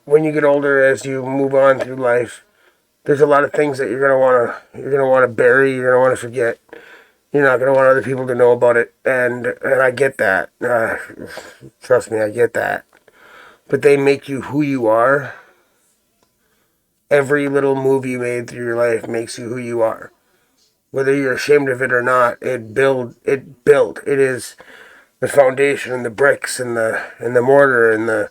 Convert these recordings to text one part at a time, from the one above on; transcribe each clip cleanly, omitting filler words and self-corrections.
when you get older, as you move on through life, there's a lot of things that you're gonna wanna bury. You're gonna want to forget. You're not gonna want other people to know about it, and I get that. Trust me, I get that. But they make you who you are. Every little move you made through your life makes you who you are. Whether you're ashamed of it or not, it built. It is the foundation and the bricks and the mortar and the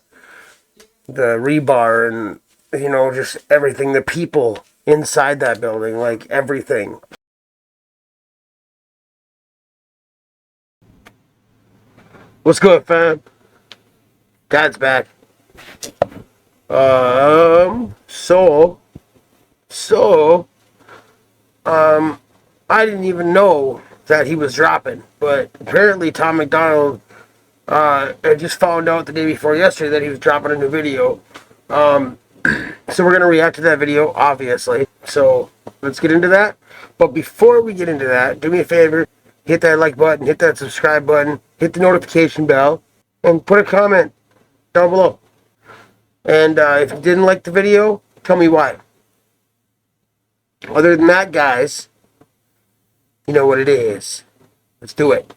rebar and just everything. The people inside that building, like everything. What's good, fam? God's back. So, so, I didn't even know that he was dropping, but apparently Tom Macdonald, I just found out the day before yesterday that he was dropping a new video. So we're gonna react to that video, obviously. So let's get into that. But before we get into that, do me a favor, hit that like button, hit that subscribe button, hit the notification bell, and put a comment down below. And if you didn't like the video, tell me why. Other than that, guys, you know what it is. Let's do it.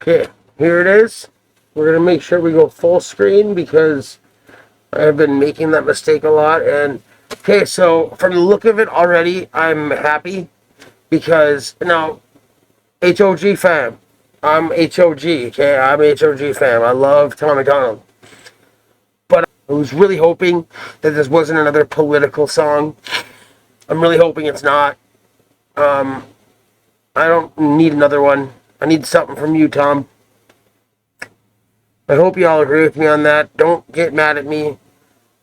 Okay, here it is. We're going to make sure we go full screen because I've been making that mistake a lot. And okay, so from the look of it already, I'm happy because now, HOG fam. I'm HOG, okay? I'm HOG fam. I love Tom Macdonald. But I was really hoping that this wasn't another political song. I'm really hoping it's not. I don't need another one. I need something from you, Tom. I hope you all agree with me on that. Don't get mad at me. I'm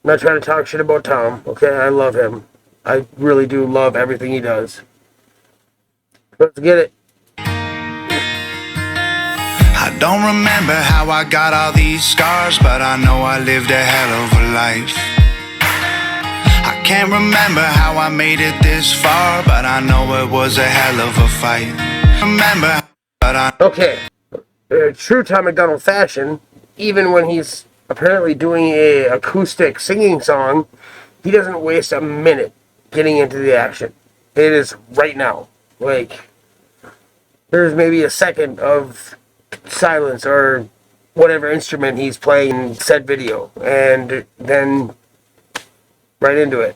not trying to talk shit about Tom, okay? I love him. I really do love everything he does. Let's get it. I don't remember how I got all these scars, but I know I lived a hell of a life. I can't remember how I made it this far, but I know it was a hell of a fight. Remember, but I... Okay. True Tom Macdonald fashion, even when he's apparently doing a acoustic singing song, he doesn't waste a minute getting into the action. It is right now. Like, there's maybe a second of silence or whatever instrument he's playing in said video, and then right into it.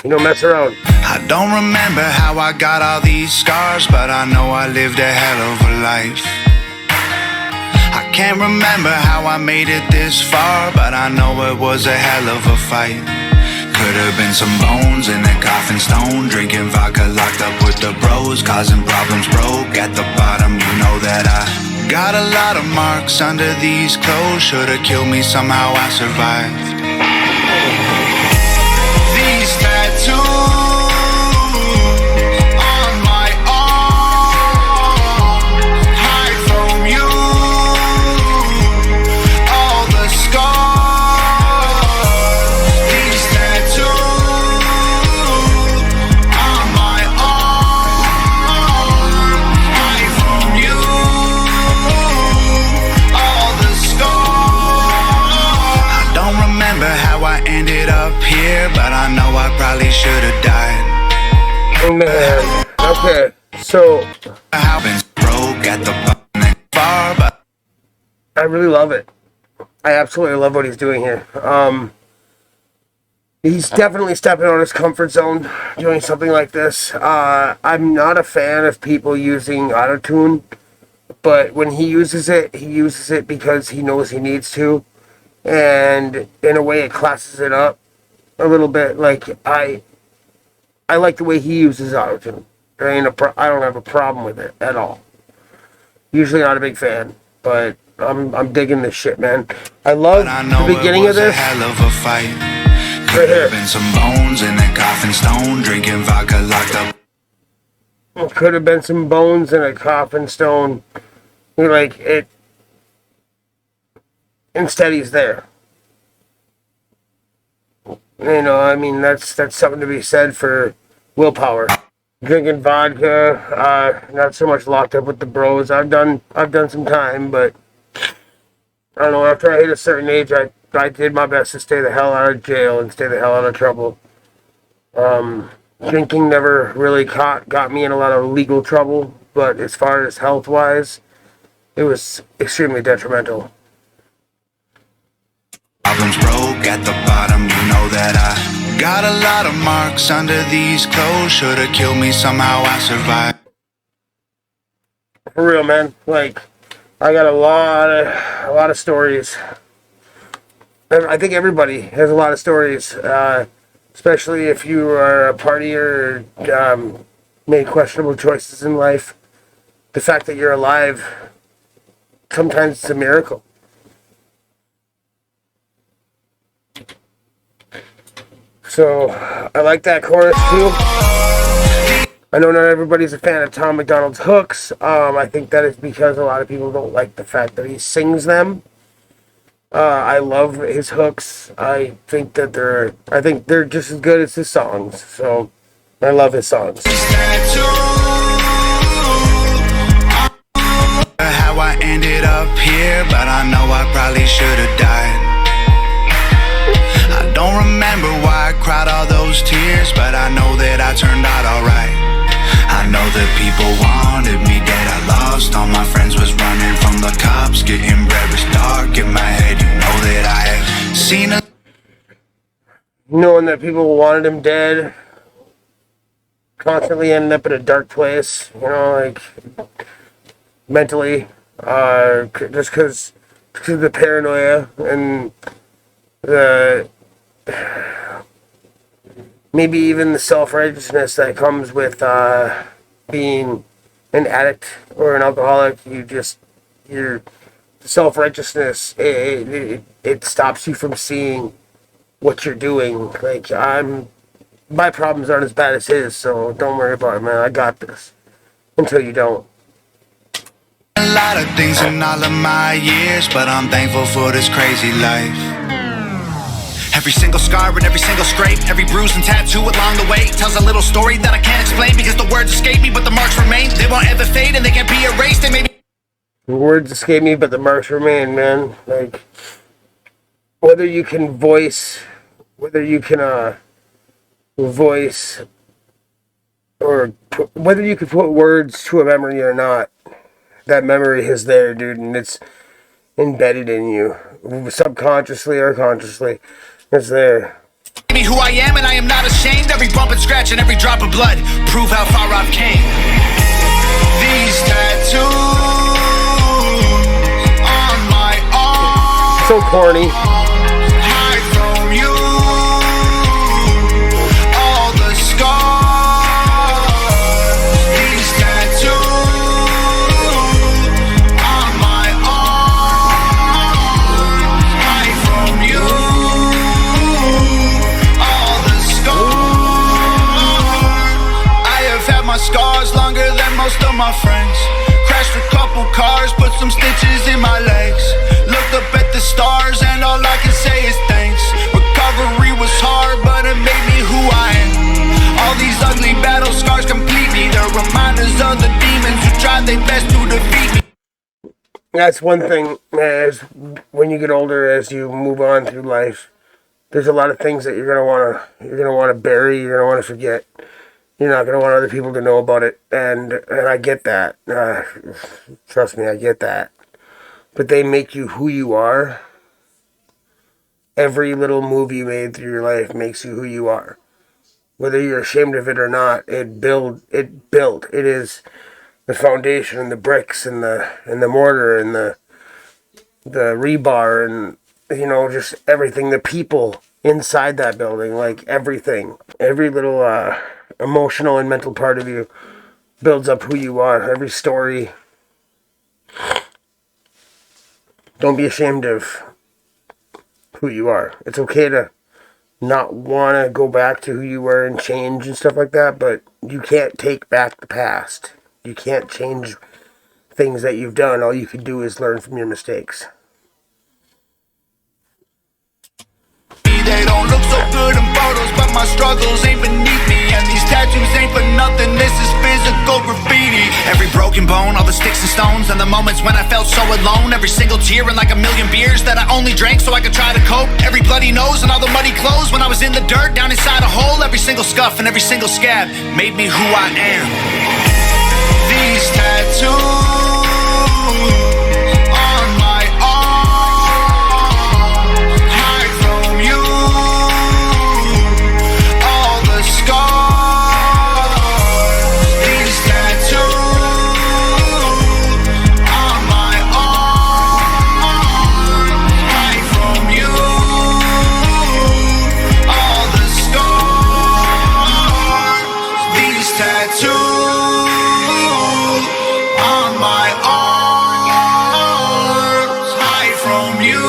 You don't mess around. I don't remember how I got all these scars, but I know I lived a hell of a life. I can't remember how I made it this far, but I know it was a hell of a fight. Could have been some bones in a coffin stone, drinking vodka, locked up with the bros, causing problems, broke at the bottom. You know that I got a lot of marks under these clothes. Should've killed me, somehow I survived. These tattoos on my arm hide from you all the scars. These tattoos on my arm hide from you all the scars. I don't remember how I ended up here, but I know I probably should have died. Oh man. Okay, so I've been broke at the bar, but I really love it. I absolutely love what he's doing here. He's definitely stepping out of his comfort zone doing something like this. I'm not a fan of people using autotune, but when he uses it because he knows he needs to, and in a way it classes it up a little bit. Like, I like the way he uses autotune. I don't have a problem with it at all. Usually not a big fan, but I'm digging this shit, man. I love the beginning of this. Hell of a fight. Right here. Been some bones in a coffin stone, drinking vodka, locked up. Could have been some bones in a coffin stone. Like, it. Instead, he's there. You know, I mean, that's something to be said for willpower. Drinking vodka, not so much locked up with the bros. I've done some time, but I don't know. After I hit a certain age, I did my best to stay the hell out of jail and stay the hell out of trouble. Drinking never really got me in a lot of legal trouble, but as far as health-wise, it was extremely detrimental. Problems broke at the bottom, you know that I got a lot of marks under these clothes. Should've killed me, somehow I survived. For real, man. Like, I got a lot of stories. I think everybody has a lot of stories, especially if you are a partier or made questionable choices in life. The fact that you're alive, sometimes it's a miracle. So, I like that chorus too. I know not everybody's a fan of Tom Macdonald's hooks. I think that is because a lot of people don't like the fact that he sings them. I love his hooks. I think they're just as good as his songs. So, I love his songs. How I ended up here, but I know I probably should have died. I don't remember why I cried all those tears, but I know that I turned out alright. I know that people wanted me dead. I lost all my friends, was running from the cops. Getting red was dark in my head. You know that I have seen a... Knowing that people wanted him dead, constantly ending up in a dark place, you know, like mentally, just because of the paranoia and the maybe even the self-righteousness that comes with being an addict or an alcoholic. Your self-righteousness, it stops you from seeing what you're doing. Like, my problems aren't as bad as his, so don't worry about it, man. I got this. Until you don't. A lot of things in all of my years, but I'm thankful for this crazy life. Every single scar and every single scrape, every bruise and tattoo along the way tells a little story that I can't explain because the words escape me, but the marks remain. They won't ever fade and they can't be erased. They may be... The words escape me, but the marks remain, man. Like, whether you can voice or whether you can put words to a memory or not, that memory is there, dude, and it's embedded in you, subconsciously or consciously. It's there. Be who I am, and I am not ashamed. Every bump and scratch and every drop of blood prove how far I've came. These tattoos on my arm, So corny. hide from you. All the scars. These tattoos on my arm, hide from you. My scars longer than most of my friends. Crashed a couple cars, put some stitches in my legs. Looked up at the stars and all I can say is thanks. Recovery was hard, but it made me who I am. All these ugly battle scars complete me. They're reminders of the demons who tried their best to defeat me. That's one thing, as when you get older, as you move on through life, there's a lot of things that you're gonna wanna bury, you're gonna wanna forget. You're not going to want other people to know about it, and I get that. Trust me, I get that. But they make you who you are. Every little move you made through your life makes you who you are. Whether you're ashamed of it or not, it built. It is the foundation and the bricks and the mortar and the rebar and, you know, just everything. The people inside that building, like everything. Every little emotional and mental part of you builds up who you are. Every story. Don't be ashamed of who you are. It's okay to not want to go back to who you were and change and stuff like that, but you can't take back the past. You can't change things that you've done. All you can do is learn from your mistakes. They don't look so good in photos, but my struggles ain't beneath me. And these tattoos ain't for nothing, this is physical graffiti. Every broken bone, all the sticks and stones, and the moments when I felt so alone. Every single tear and like a million beers that I only drank so I could try to cope. Every bloody nose and all the muddy clothes when I was in the dirt down inside a hole. Every single scuff and every single scab made me who I am. These tattoos on my arm hide from you all the scars. These tattoos on my arm hide from you all the scars. These tattoos on my arms hide from you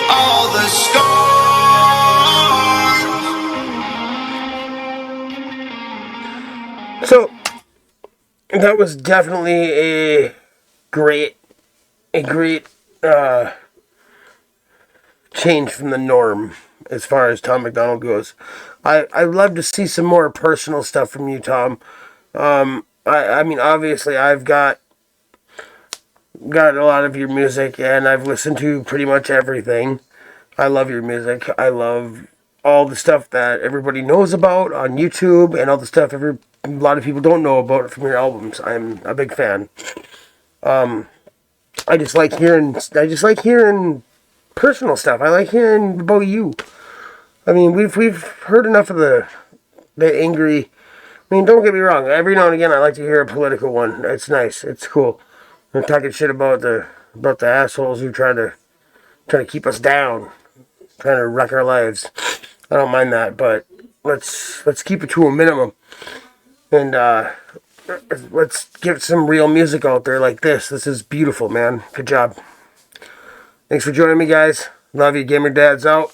all the scars. So that was definitely a great change from the norm as far as Tom Macdonald goes. I'd love to see some more personal stuff from you, Tom. I mean, obviously, I've got a lot of your music, and I've listened to pretty much everything. I love your music. I love all the stuff that everybody knows about on YouTube, and all the stuff a lot of people don't know about from your albums. I'm a big fan. I just like hearing personal stuff. I like hearing about you. I mean, we've heard enough of the angry. I mean, don't get me wrong. Every now and again, I like to hear a political one. It's nice. It's cool. I'm talking shit about the assholes who try to keep us down, trying to wreck our lives. I don't mind that, but let's keep it to a minimum, and let's get some real music out there like this. This is beautiful, man. Good job. Thanks for joining me, guys. Love you. Gamer Dad's out.